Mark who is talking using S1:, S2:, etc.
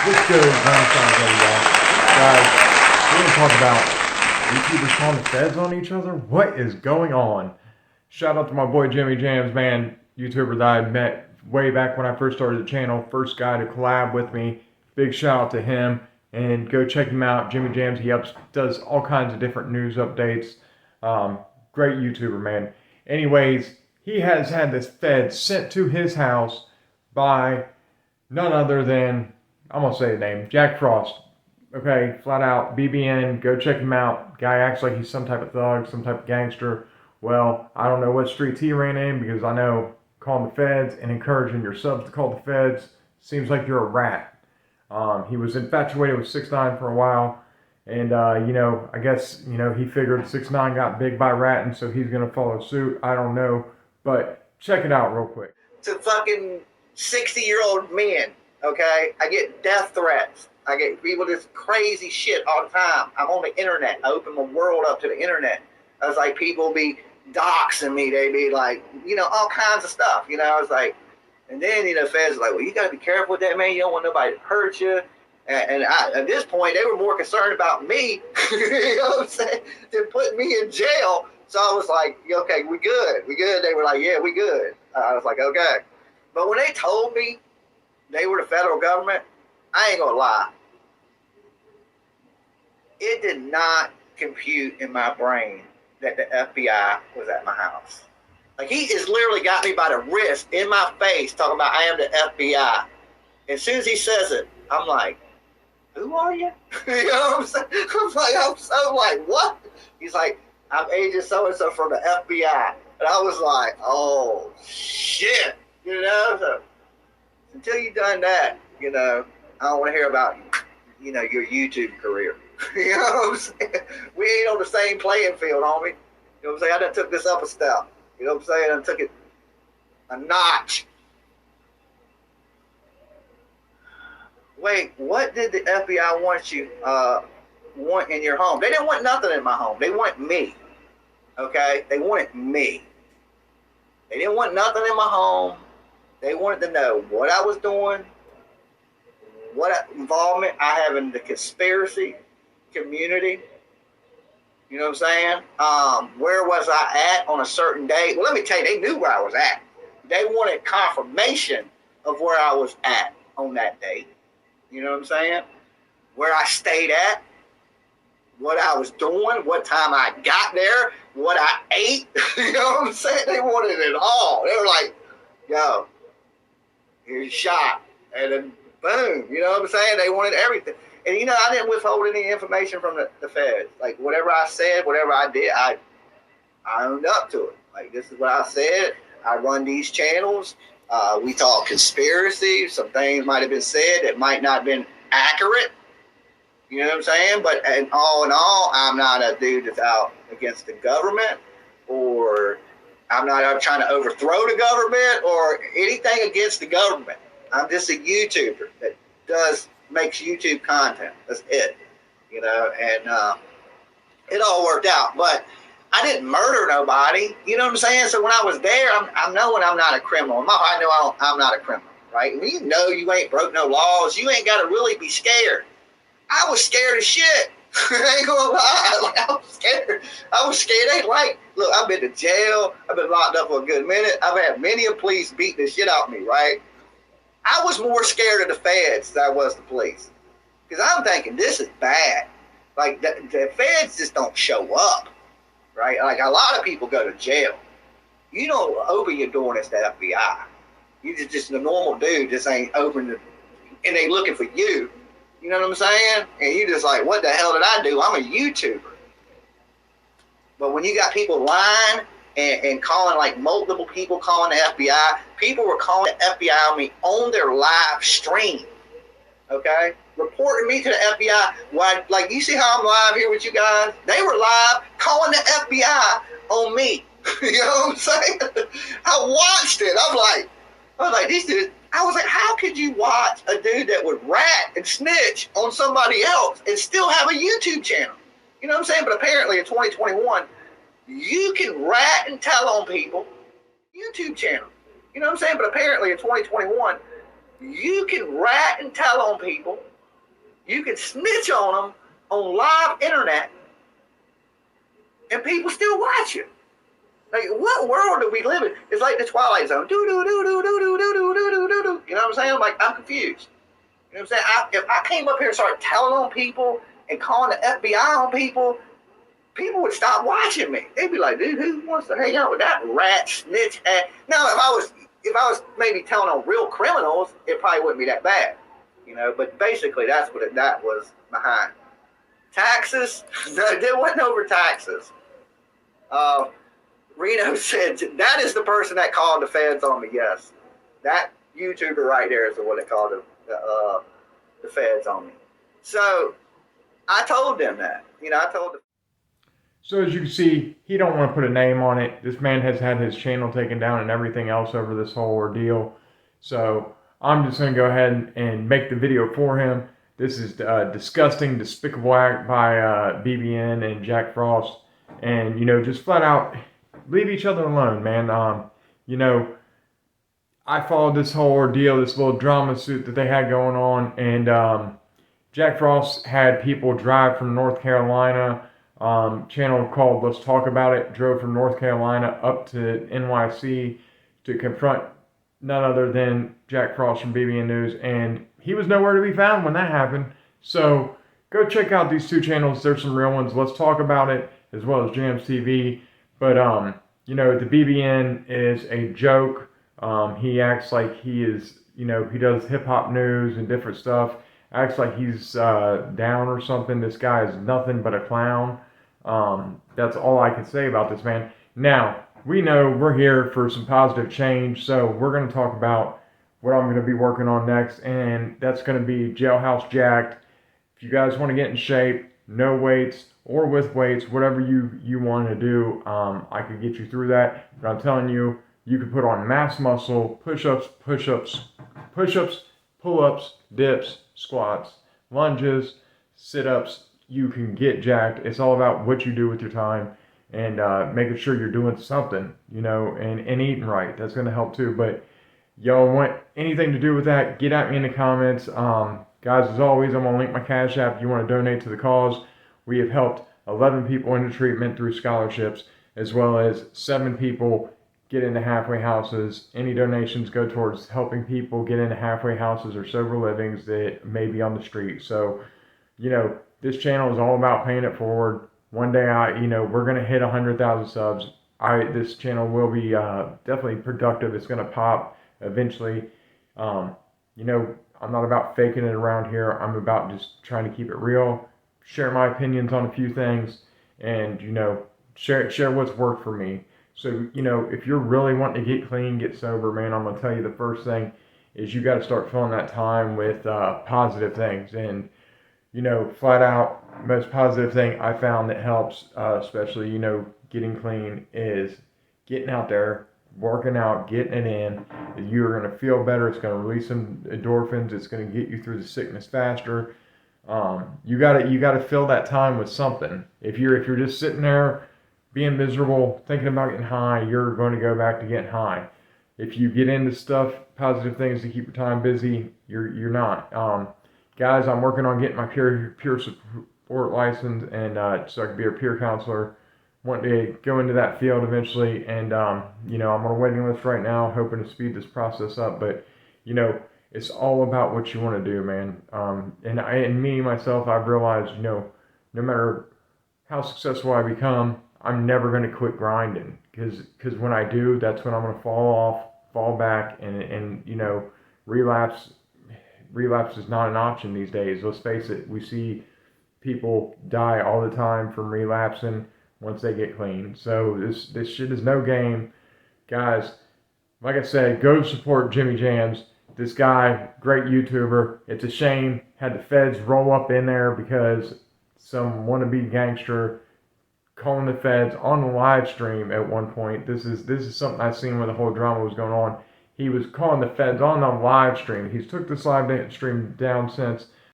S1: What's good, Renaissance, y'all? Guys, we're going to talk about YouTubers calling the feds on each other. What is going on? Shout out to my boy Jimmy Jams, man. YouTuber that I met way back when I first started the channel. First guy to collab with me. Big shout out to him. And go check him out. Jimmy Jams, he does all kinds of different news updates. Great YouTuber, man. Anyways, he has had this fed sent to his house by none other than, I'm going to say the name, Jack Frost. Okay, flat out, BBN, go check him out. Guy acts like he's some type of thug, some type of gangster. Well, I don't know what streets he ran in, because I know calling the feds and encouraging your subs to call the feds seems like you're a rat. He was infatuated with 6ix9ine for a while, and I guess he figured 6ix9ine got big by ratting, so he's gonna follow suit. I don't know, but check it out real quick.
S2: To fucking 60-year-old men, okay? I get death threats. I get people just crazy shit all the time. I'm on the internet. I open my world up to the internet. I was like, people be doxing me. They be like, all kinds of stuff. I was like, and then, feds are like, well, you got to be careful with that, man. You don't want nobody to hurt you. And at this point, they were more concerned about me, you know what I'm saying, than putting me in jail. So I was like, okay, we good. We good. They were like, yeah, we good. I was like, okay. But when they told me they were the federal government, I ain't gonna lie. It did not compute in my brain that the FBI was at my house. Like, he has literally got me by the wrist in my face talking about I am the FBI. As soon as he says it, I'm like, who are you? You know what I'm saying? I'm so like, what? He's like, I'm agent so-and-so from the FBI. And I was like, oh, shit. So until you've done that, I don't want to hear about, your YouTube career. You know what I'm saying? We ain't on the same playing field, homie. You know what I'm saying? I done took this up a step. You know what I'm saying? I took it a notch. Wait, what did the FBI want in your home? They didn't want nothing in my home. They want me. Okay? They wanted me. They didn't want nothing in my home. They wanted to know what I was doing, what involvement I have in the conspiracy community. You know what I'm saying? Where was I at on a certain day? Well, let me tell you, they knew where I was at. They wanted confirmation of where I was at on that day. You know what I'm saying? Where I stayed at, what I was doing, what time I got there, what I ate. You know what I'm saying? They wanted it all. They were like, yo, here's a shot. And then boom. You know what I'm saying? They wanted everything. And, I didn't withhold any information from the feds. Like, whatever I said, whatever I did, I owned up to it. Like, this is what I said. I run these channels. We talk conspiracy. Some things might have been said that might not have been accurate. You know what I'm saying? But in all, I'm not a dude that's out against the government, or I'm not out trying to overthrow the government or anything against the government. I'm just a YouTuber that makes YouTube content. That's it. And it all worked out. But I didn't murder nobody. You know what I'm saying? So when I was there, I'm knowing I'm not a criminal. In my heart, I know I'm not a criminal, right? When you ain't broke no laws, you ain't got to really be scared. I was scared as shit. I ain't gonna lie. Like, I was scared. Ain't like, look, I've been to jail. I've been locked up for a good minute. I've had many police beat the shit out of me, right? I was more scared of the feds than I was the police. Because I'm thinking, this is bad. Like, the feds just don't show up, right? Like, a lot of people go to jail. You don't open your door and it's the FBI. You just a normal dude just ain't open it, and they looking for you. You know what I'm saying? And you just like, what the hell did I do? I'm a YouTuber. But when you got people lying and calling, like multiple people calling the FBI, people were calling the FBI on me on their live stream. Okay? Reporting me to the FBI. Why? Like, you see how I'm live here with you guys? They were live calling the FBI on me. You know what I'm saying? I watched it. I was like, these dudes. I was like, how could you watch a dude that would rat and snitch on somebody else and still have a YouTube channel? You know what I'm saying? But apparently in 2021, you can rat and tell on people. YouTube channel. You know what I'm saying? But apparently in 2021, you can rat and tell on people You could snitch on them on live internet, and people still watch you. Like, what world do we live in? It's like the Twilight Zone. Do do do do do do do do do do do. You know what I'm saying? Like, I'm confused. You know what I'm saying? If I came up here and started telling on people and calling the FBI on people, people would stop watching me. They'd be like, dude, who wants to hang out with that rat snitch? Now, if I was maybe telling on real criminals, it probably wouldn't be that bad. You know, but basically that's what that was behind. Taxes? No, it wasn't over taxes. Reno said that is the person that called the feds on me. Yes, that YouTuber right there is the one that called the feds on me. So I told them that. You know, I told them.
S1: So as you can see, he don't want to put a name on it. This man has had his channel taken down and everythn else over this whole ordeal. So I'm just going to go ahead and make the video for him. This is a disgusting, despicable act by BBN and Jack Frost. And, you know, just flat out leave each other alone, man. You know, I followed this whole ordeal, this little drama suit that they had going on. And Jack Frost had people drive from North Carolina. Channel called Let's Talk About It drove from North Carolina up to NYC to confront none other than Jack Frost from BBN News, and he was nowhere to be found when that happened. So go check out these two channels. There's some real ones. Let's Talk About It as well as Jams TV. But you know, the BBN is a joke. He acts like he is, you know, he does hip hop news and different stuff. Acts like he's down or something. This guy is nothing but a clown. That's all I can say about this man. Now, we know we're here for some positive change, so we're going to talk about what I'm going to be working on next, and that's going to be Jailhouse Jacked. If you guys want to get in shape, no weights or with weights, whatever you want to do, I could get you through that. But I'm telling you, you can put on mass muscle, push-ups, pull-ups, dips, squats, lunges, sit-ups. You can get jacked. It's all about what you do with your time and making sure you're doing something, you know, and eating right. That's going to help too. But y'all want anything to do with that, get at me in the comments. Guys, as always, I'm going to link my Cash App if you want to donate to the cause. We have helped 11 people into treatment through scholarships, as well as 7 people get into halfway houses. Any donations go towards helping people get into halfway houses or sober livings that may be on the street. So, you know, this channel is all about paying it forward. One day, we're going to hit 100,000 subs. This channel will be definitely productive. It's going to pop eventually. You know, I'm not about faking it around here. I'm about just trying to keep it real, share my opinions on a few things, and, you know, share what's worked for me. So, you know, if you're really wanting to get clean, get sober, man, I'm going to tell you the first thing is you got to start filling that time with positive things. And, you know, flat out, most positive thing I found that helps, especially, you know, getting clean, is getting out there, working out, getting it in. You're going to feel better. It's going to release some endorphins. It's going to get you through the sickness faster. You gotta fill that time with something. If you're just sitting there being miserable, thinking about getting high, you're going to go back to getting high. If you get into stuff, positive things to keep your time busy, you're not. Guys, I'm working on getting my peer support license, and so I can be a peer counselor. Want to go into that field eventually, and you know, I'm on a waiting list right now, hoping to speed this process up. But you know, it's all about what you want to do, man. And me myself, I've realized, you know, no matter how successful I become, I'm never going to quit grinding, because when I do, that's when I'm going to fall back, and you know, relapse is not an option these days. Let's face it, we see people die all the time from relapsing once they get clean. So this shit is no game, guys. Like I said, go support Jimmy Jams. This guy, great YouTuber. It's a shame had the feds roll up in there because some wannabe gangster calling the feds on the live stream at one point. This is something I've seen when the whole drama was going on. He was calling the feds on the live stream. He's took this live stream down since,